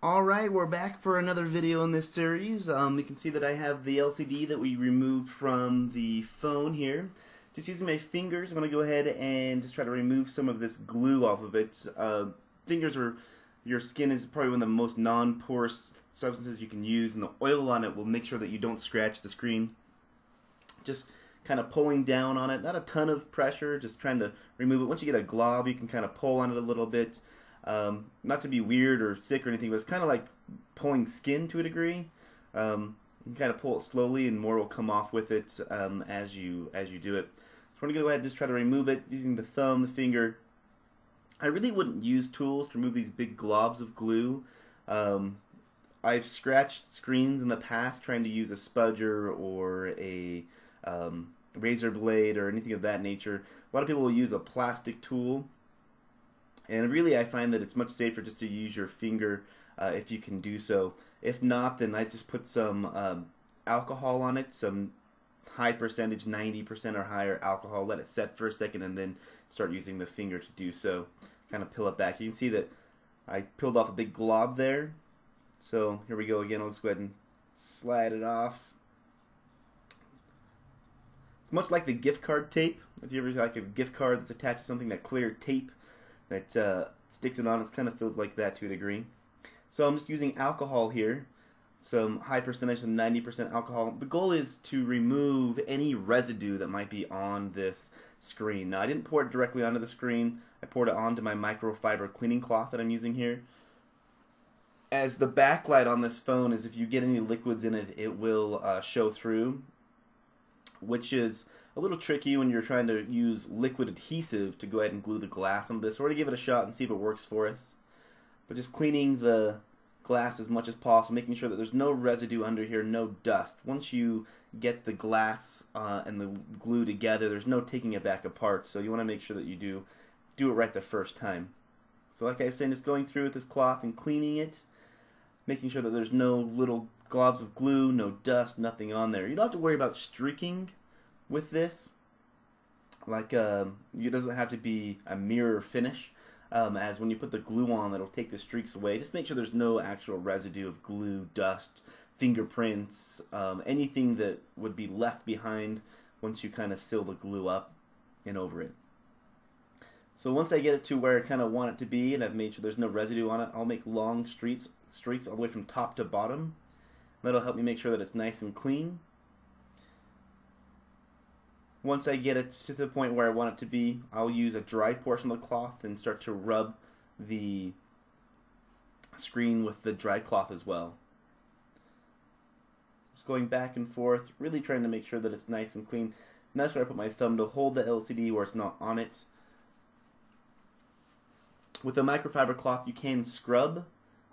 Alright, we're back for another video in this series. You can see that I have the LCD that we removed from the phone here. Just using my fingers, I'm going to go ahead and just try to remove some of this glue off of it. Fingers are, your skin is probably one of the most non-porous substances you can use, and the oil on it will make sure that you don't scratch the screen. Just kind of pulling down on it, not a ton of pressure, just trying to remove it. Once you get a glob, you can kind of pull on it a little bit. Not to be weird or sick or anything, but it's kind of like pulling skin to a degree. You can kind of pull it slowly, and more will come off with it as you do it. So we're gonna go ahead and just try to remove it using the thumb, the finger. I really wouldn't use tools to remove these big globs of glue. I've scratched screens in the past trying to use a spudger or a razor blade or anything of that nature. A lot of people will use a plastic tool. And really, I find that it's much safer just to use your finger if you can do so. If not, then I just put some alcohol on it, some high percentage, 90% or higher alcohol, let it set for a second, and then start using the finger to do so. Kind of peel it back. You can see that I peeled off a big glob there. So here we go again. I'll just go ahead and slide it off. It's much like the gift card tape. If you ever like a gift card that's attached to something, that clear tape that sticks it on, it kind of feels like that to a degree. So I'm just using alcohol here, some high percentage, some 90% alcohol. The goal is to remove any residue that might be on this screen. Now, I didn't pour it directly onto the screen. I poured it onto my microfiber cleaning cloth that I'm using here. As the backlight on this phone is, if you get any liquids in it, it will show through, which is a little tricky when you're trying to use liquid adhesive to go ahead and glue the glass on this. So we're going to give it a shot and see if it works for us. But just cleaning the glass as much as possible, making sure that there's no residue under here, no dust. Once you get the glass and the glue together, there's no taking it back apart. So you want to make sure that you do it right the first time. So like I was saying, just going through with this cloth and cleaning it, making sure that there's no little globs of glue, no dust, nothing on there. You don't have to worry about streaking with this. Like, it doesn't have to be a mirror finish, as when you put the glue on, it'll take the streaks away. Just make sure there's no actual residue of glue, dust, fingerprints, anything that would be left behind once you kind of seal the glue up and over it. So once I get it to where I kind of want it to be, and I've made sure there's no residue on it, I'll make long streaks all the way from top to bottom. That'll help me make sure that it's nice and clean. Once I get it to the point where I want it to be, I'll use a dry portion of the cloth and start to rub the screen with the dry cloth as well. Just going back and forth, really trying to make sure that it's nice and clean. And that's where I put my thumb to hold the LCD where it's not on it. With a microfiber cloth, you can scrub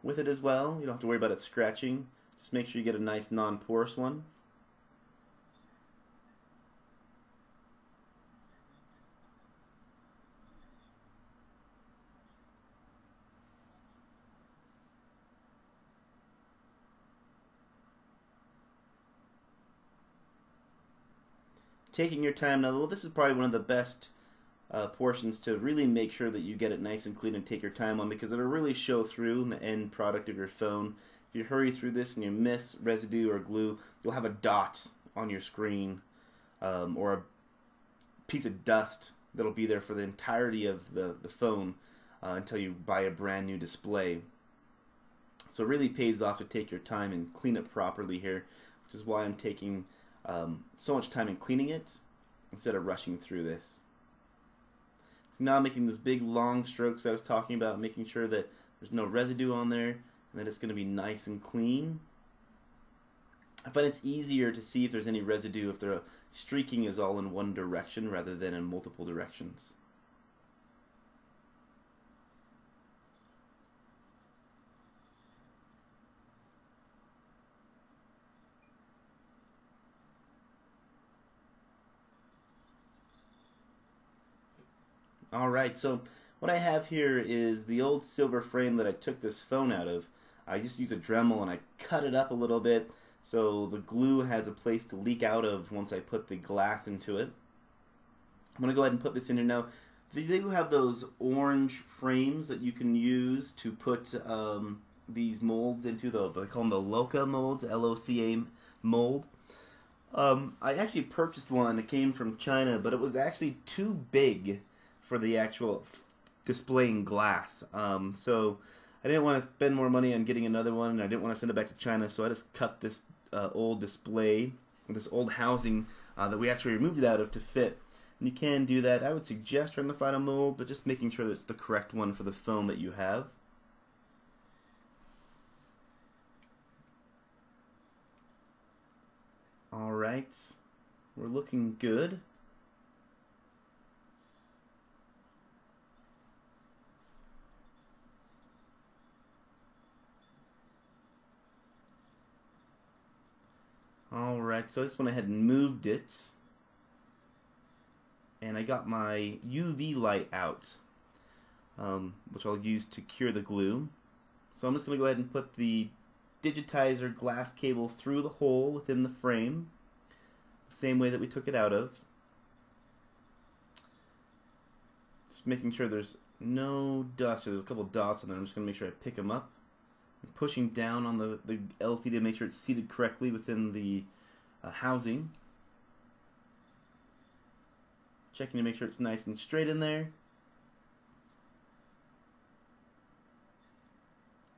with it as well. You don't have to worry about it scratching. Just make sure you get a nice non-porous one. Taking your time. Now, well, this is probably one of the best portions to really make sure that you get it nice and clean and take your time on, because it'll really show through in the end product of your phone. If you hurry through this and you miss residue or glue, you'll have a dot on your screen or a piece of dust that'll be there for the entirety of the phone until you buy a brand new display. So it really pays off to take your time and clean it properly here, which is why I'm taking so much time in cleaning it instead of rushing through this. So now I'm making those big long strokes I was talking about, making sure that there's no residue on there and that it's going to be nice and clean. I find it's easier to see if there's any residue if the streaking is all in one direction rather than in multiple directions. Alright, so what I have here is the old silver frame that I took this phone out of. I just use a Dremel and I cut it up a little bit so the glue has a place to leak out of once I put the glass into it. I'm going to go ahead and put this in here now. They do have those orange frames that you can use to put these molds into they call them the LOCA molds, LOCA mold. I actually purchased one. It came from China, but it was actually too big for the actual displaying glass. So I didn't want to spend more money on getting another one, and I didn't want to send it back to China, so I just cut this old display, this old housing that we actually removed it out of to fit. And you can do that. I would suggest trying to find a mold, but just making sure that it's the correct one for the phone that you have. Alright, we're looking good. Alright, so I just went ahead and moved it. And I got my UV light out, which I'll use to cure the glue. So I'm just going to go ahead and put the digitizer glass cable through the hole within the frame, the same way that we took it out of. Just making sure there's no dust. There's a couple dots on there. I'm just going to make sure I pick them up. I'm pushing down on the LCD to make sure it's seated correctly within the housing. Checking to make sure it's nice and straight in there.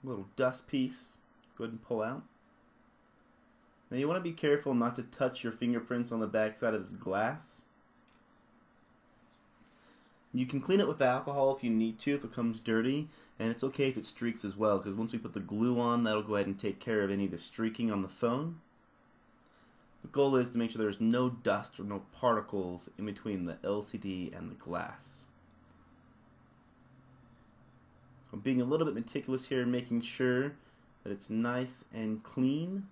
A little dust piece. Go ahead and pull out. Now you want to be careful not to touch your fingerprints on the back side of this glass. You can clean it with alcohol if you need to, if it comes dirty, and it's okay if it streaks as well, because once we put the glue on, that'll go ahead and take care of any of the streaking on the phone. The goal is to make sure there's no dust or no particles in between the LCD and the glass. So I'm being a little bit meticulous here and making sure that it's nice and clean.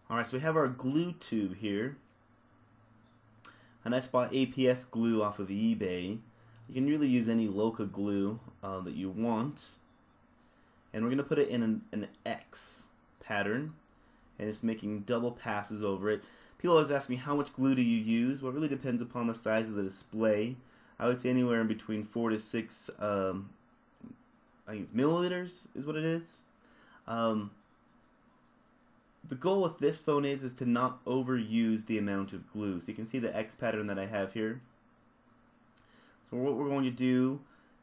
Alright, so we have our glue tube here. And I bought APS glue off of eBay. You can really use any LOCA glue that you want. And we're going to put it in an X pattern. And it's making double passes over it. People always ask me, how much glue do you use? Well, it really depends upon the size of the display. I would say anywhere in between 4 to 6, I think it's milliliters is what it is. The goal with this phone is to not overuse the amount of glue. So you can see the X pattern that I have here. So what we're going to do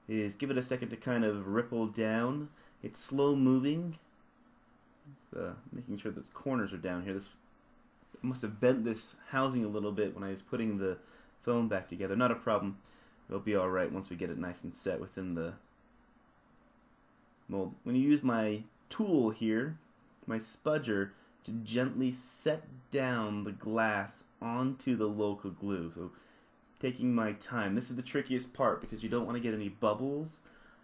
is give it a second to kind of ripple down. It's slow moving. Just, making sure that the corners are down here. I must have bent this housing a little bit when I was putting the phone back together. Not a problem. It'll be alright once we get it nice and set within the mold. When you use my tool here, my spudger, to gently set down the glass onto the LOCA glue. So taking my time. This is the trickiest part because you don't want to get any bubbles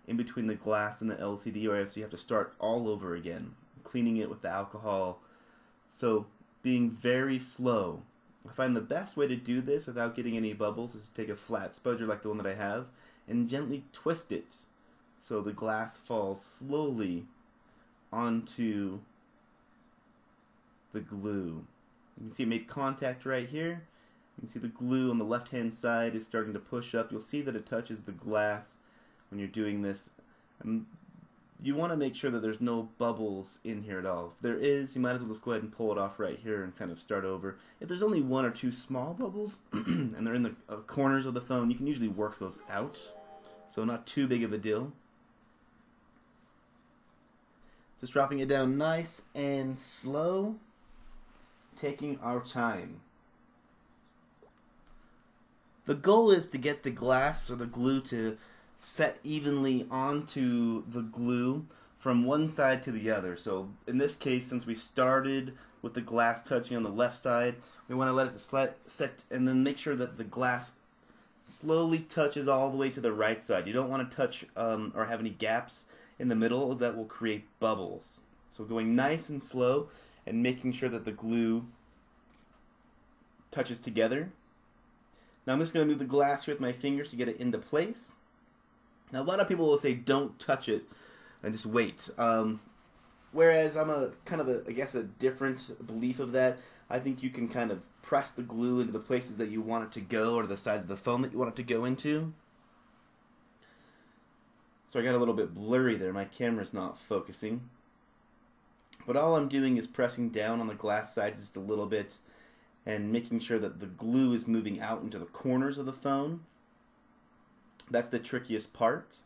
in between the glass and the LCD, or else you have to start all over again, cleaning it with the alcohol. So being very slow. I find the best way to do this without getting any bubbles is to take a flat spudger like the one that I have and gently twist it so the glass falls slowly onto the glue. You can see it made contact right here. You can see the glue on the left hand side is starting to push up. You'll see that it touches the glass when you're doing this. And you want to make sure that there's no bubbles in here at all. If there is, you might as well just go ahead and pull it off right here and kind of start over. If there's only 1 or 2 small bubbles and they're in the corners of the phone, you can usually work those out. So not too big of a deal. Just dropping it down nice and slow, taking our time. The goal is to get the glass or the glue to set evenly onto the glue from one side to the other. So in this case, since we started with the glass touching on the left side, we want to let it set and then make sure that the glass slowly touches all the way to the right side. You don't want to touch or have any gaps in the middle, as that will create bubbles. So going nice and slow and making sure that the glue touches together. Now I'm just going to move the glass here with my fingers to get it into place. Now a lot of people will say don't touch it, and just wait. Whereas I'm a kind of I guess a different belief of that. I think you can kind of press the glue into the places that you want it to go, or the sides of the phone that you want it to go into. So I got a little bit blurry there. My camera's not focusing. But all I'm doing is pressing down on the glass sides just a little bit and making sure that the glue is moving out into the corners of the phone. That's the trickiest part.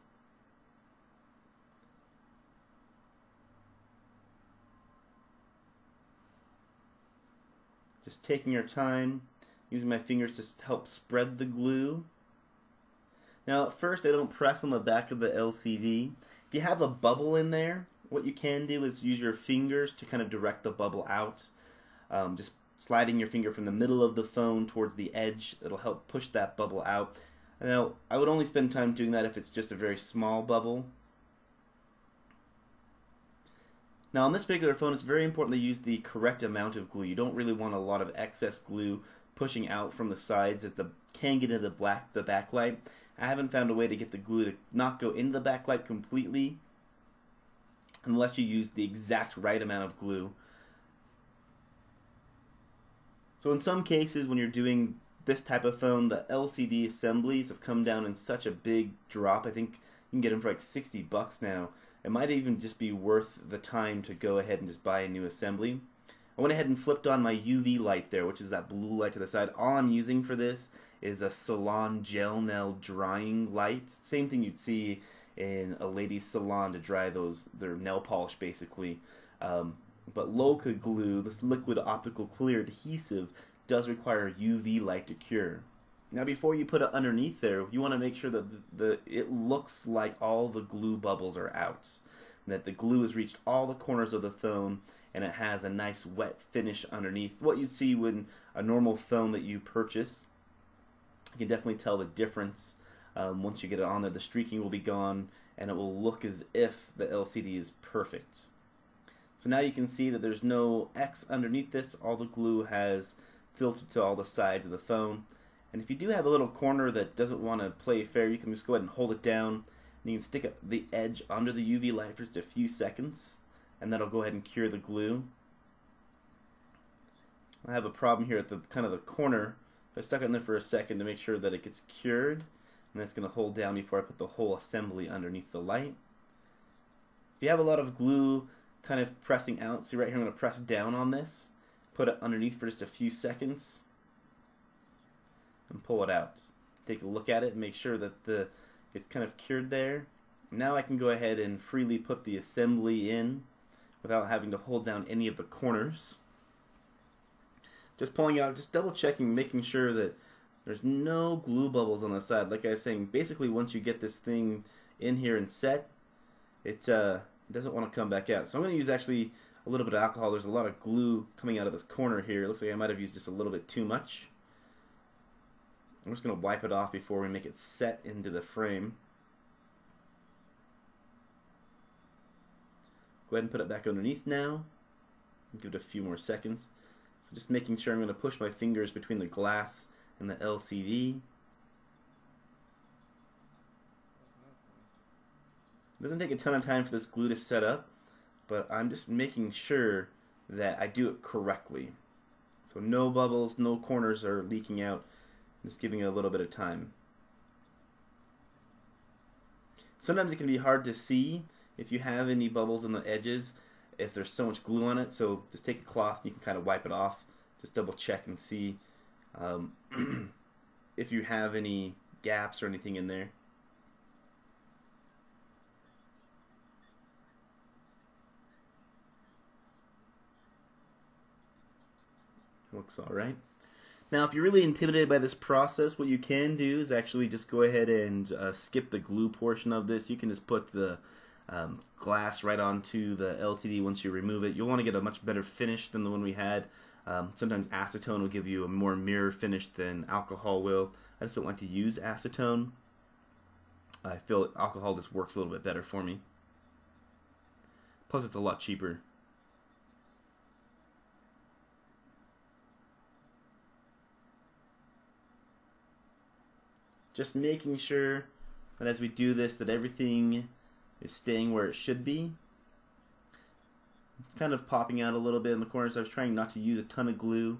Just taking your time, using my fingers to help spread the glue. Now at first I don't press on the back of the LCD. If you have a bubble in there, what you can do is use your fingers to kind of direct the bubble out. Just sliding your finger from the middle of the phone towards the edge, it'll help push that bubble out. Now, I would only spend time doing that if it's just a very small bubble. Now on this particular phone, it's very important to use the correct amount of glue. You don't really want a lot of excess glue pushing out from the sides, as the can get into the backlight. I haven't found a way to get the glue to not go into the backlight completely unless you use the exact right amount of glue. So in some cases, when you're doing this type of phone, the LCD assemblies have come down in such a big drop. I think you can get them for like $60 now. It might even just be worth the time to go ahead and just buy a new assembly. I went ahead and flipped on my UV light there, which is that blue light to the side. All I'm using for this is a salon gel nail drying light. Same thing you'd see in a lady's salon to dry their nail polish, basically. But LOCA glue, this liquid optical clear adhesive, does require UV light to cure. Now before you put it underneath there, you want to make sure that it looks like all the glue bubbles are out. And that the glue has reached all the corners of the phone and it has a nice wet finish underneath. What you'd see when a normal phone that you purchase. You can definitely tell the difference once you get it on there. The streaking will be gone and it will look as if the LCD is perfect. So now you can see that there's no X underneath this. All the glue has filtered to all the sides of the phone. And if you do have a little corner that doesn't want to play fair, you can just go ahead and hold it down. And you can stick the edge under the UV light for just a few seconds. And that'll go ahead and cure the glue. I have a problem here at the kind of the corner. I stuck it in there for a second to make sure that it gets cured. And that's going to hold down before I put the whole assembly underneath the light. If you have a lot of glue kind of pressing out, see right here I'm going to press down on this. Put it underneath for just a few seconds. And pull it out. Take a look at it and make sure that it's kind of cured there. Now I can go ahead and freely put the assembly in without having to hold down any of the corners. Just pulling out, just double checking, making sure that there's no glue bubbles on the side. Like I was saying, basically once you get this thing in here and set, it doesn't want to come back out. So I'm going to use actually a little bit of alcohol. There's a lot of glue coming out of this corner here. It looks like I might have used just a little bit too much. I'm just going to wipe it off before we make it set into the frame. Go ahead and put it back underneath now. Give it a few more seconds. So just making sure I'm going to push my fingers between the glass and the LCD. It doesn't take a ton of time for this glue to set up, but I'm just making sure that I do it correctly. So no bubbles, no corners are leaking out. Just giving it a little bit of time. Sometimes it can be hard to see if you have any bubbles on the edges if there's so much glue on it, so just take a cloth and you can kind of wipe it off. Just double check and see if you have any gaps or anything in there. Looks alright. Now if you're really intimidated by this process, what you can do is actually just go ahead and skip the glue portion of this. You can just put the glass right onto the LCD once you remove it. You'll want to get a much better finish than the one we had. Sometimes acetone will give you a more mirror finish than alcohol will. I just don't like to use acetone. I feel alcohol just works a little bit better for me. Plus it's a lot cheaper. Just making sure that as we do this that everything is staying where it should be. It's kind of popping out a little bit in the corners. I was trying not to use a ton of glue,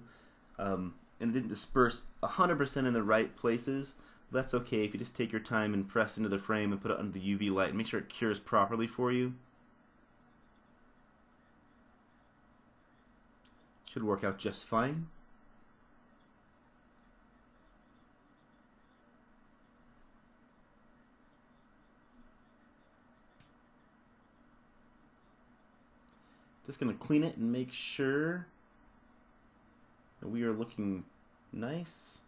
and it didn't disperse 100% in the right places. That's okay if you just take your time and press into the frame and put it under the UV light and make sure it cures properly for you. Should work out just fine. Just going to clean it and make sure that we are looking nice.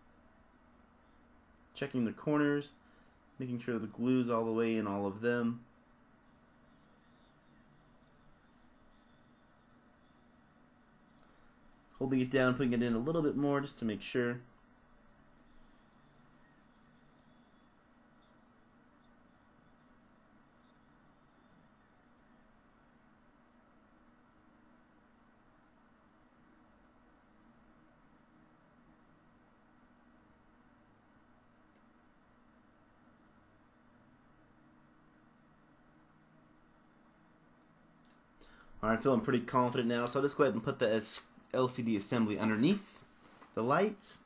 Checking the corners, making sure the glue's all the way in all of them. Holding it down, putting it in a little bit more just to make sure. Alright, I'm feeling pretty confident now, so I'll just go ahead and put the LCD assembly underneath the lights.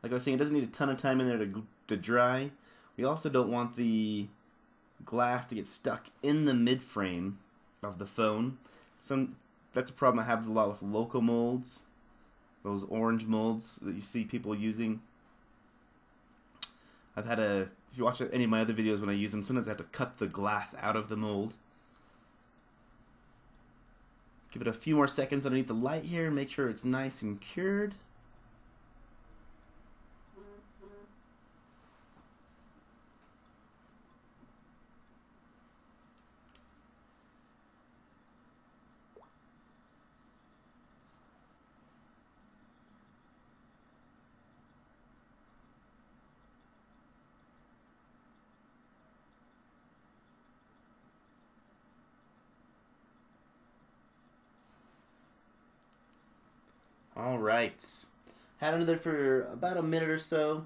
Like I was saying, it doesn't need a ton of time in there to dry. We also don't want the glass to get stuck in the mid-frame of the phone. That's a problem I have a lot with LOCA molds, those orange molds that you see people using. If you watch any of my other videos when I use them, sometimes I have to cut the glass out of the mold. Give it a few more seconds underneath the light here, make sure it's nice and cured. Alright, had it under there for about a minute or so,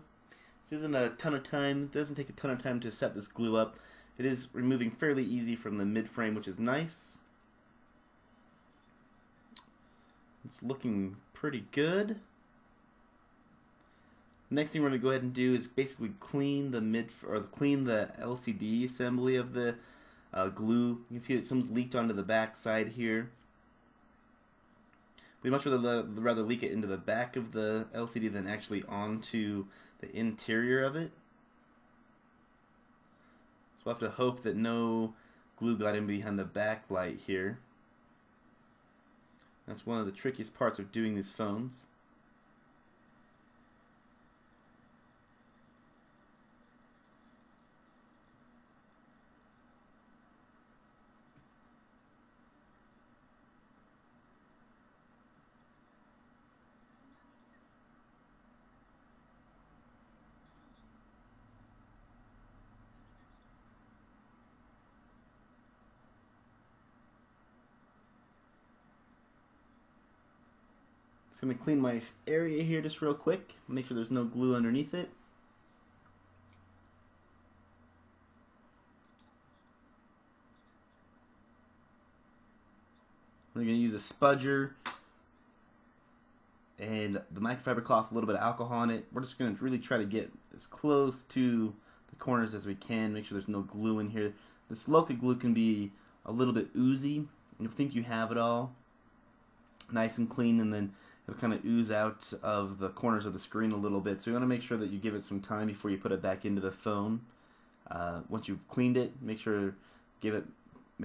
which isn't a ton of time. It doesn't take a ton of time to set this glue up. It is removing fairly easy from the mid frame, which is nice. It's looking pretty good. Next thing we're going to go ahead and do is basically clean the LCD assembly of the glue. You can see that some's leaked onto the back side here. We'd much rather leak it into the back of the LCD than actually onto the interior of it. So we'll have to hope that no glue got in behind the backlight here. That's one of the trickiest parts of doing these phones. Just going to clean my area here just real quick. Make sure there's no glue underneath it. We're going to use a spudger and the microfiber cloth, a little bit of alcohol on it. We're just going to really try to get as close to the corners as we can. Make sure there's no glue in here. This LOCA glue can be a little bit oozy. You'll think you have it all nice and clean, and then it'll kind of ooze out of the corners of the screen a little bit. So you want to make sure that you give it some time before you put it back into the phone. Once you've cleaned it, make a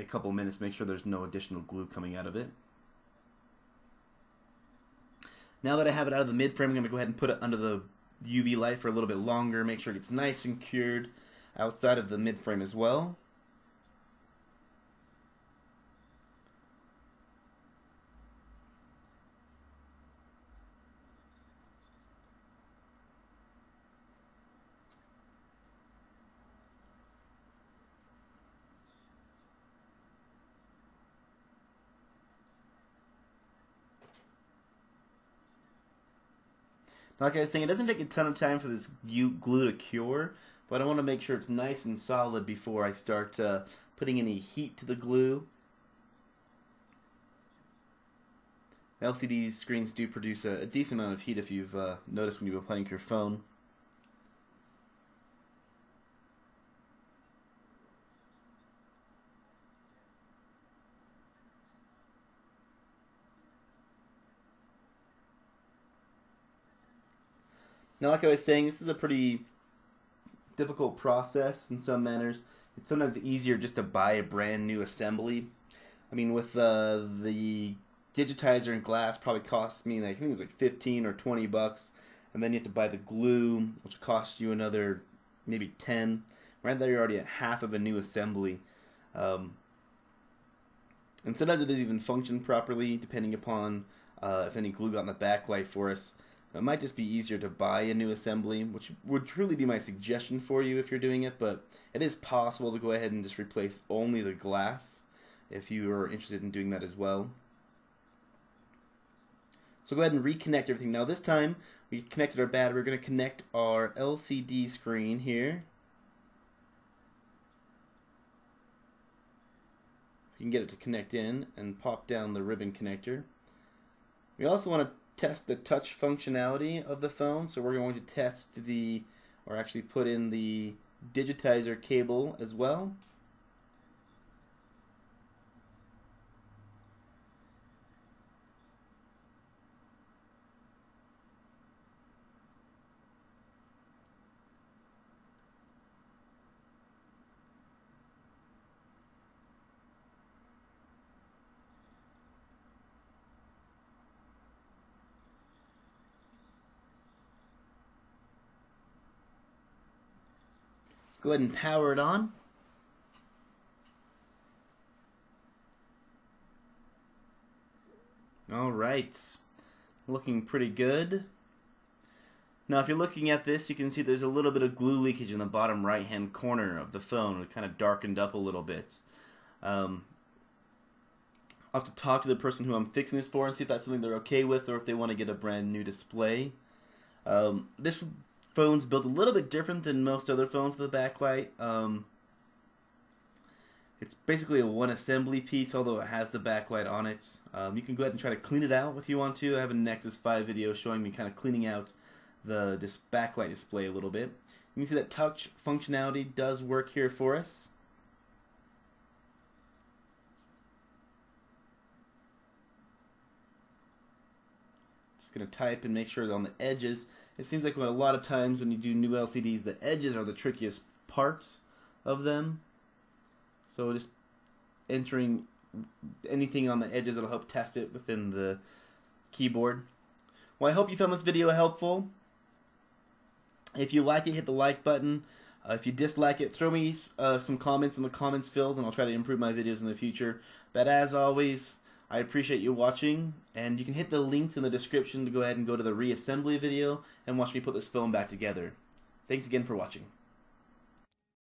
couple minutes, make sure there's no additional glue coming out of it. Now that I have it out of the mid frame, I'm going to go ahead and put it under the UV light for a little bit longer, make sure it gets nice and cured outside of the mid frame as well. Like I was saying, it doesn't take a ton of time for this glue to cure, but I want to make sure it's nice and solid before I start putting any heat to the glue. LCD screens do produce a decent amount of heat if you've noticed when you've been playing with your phone. Now, like I was saying, this is a pretty difficult process in some manners. It's sometimes easier just to buy a brand new assembly. I mean, with the digitizer and glass probably costs me, I think it was like 15 or 20 bucks, and then you have to buy the glue, which costs you another maybe 10. Right there, you're already at half of a new assembly. And sometimes it doesn't even function properly, depending upon if any glue got in the backlight for us. It might just be easier to buy a new assembly, which would truly be my suggestion for you if you're doing it, but it is possible to go ahead and just replace only the glass if you are interested in doing that as well. So go ahead and reconnect everything. Now this time, we connected our battery. We're going to connect our LCD screen here. You can get it to connect in and pop down the ribbon connector. We also want to test the touch functionality of the phone, so we're going to test or actually put in the digitizer cable as well. Go ahead and power it on. Alright, looking pretty good. Now if you're looking at this, you can see there's a little bit of glue leakage in the bottom right hand corner of the phone. It kind of darkened up a little bit. I'll have to talk to the person who I'm fixing this for and see if that's something they're okay with or if they want to get a brand new display. This phone's built a little bit different than most other phones with the backlight. It's basically a one assembly piece, although it has the backlight on it. You can go ahead and try to clean it out if you want to. I have a Nexus 5 video showing me kind of cleaning out this backlight display a little bit. You can see that touch functionality does work here for us. Just going to type and make sure that on the edges. It seems like a lot of times when you do new LCDs, the edges are the trickiest part of them. So just entering anything on the edges that'll help test it within the keyboard. Well, I hope you found this video helpful. If you like it, hit the like button. If you dislike it, throw me some comments in the comments field, and I'll try to improve my videos in the future. But as always, I appreciate you watching, and you can hit the links in the description to go ahead and go to the reassembly video and watch me put this phone back together. Thanks again for watching.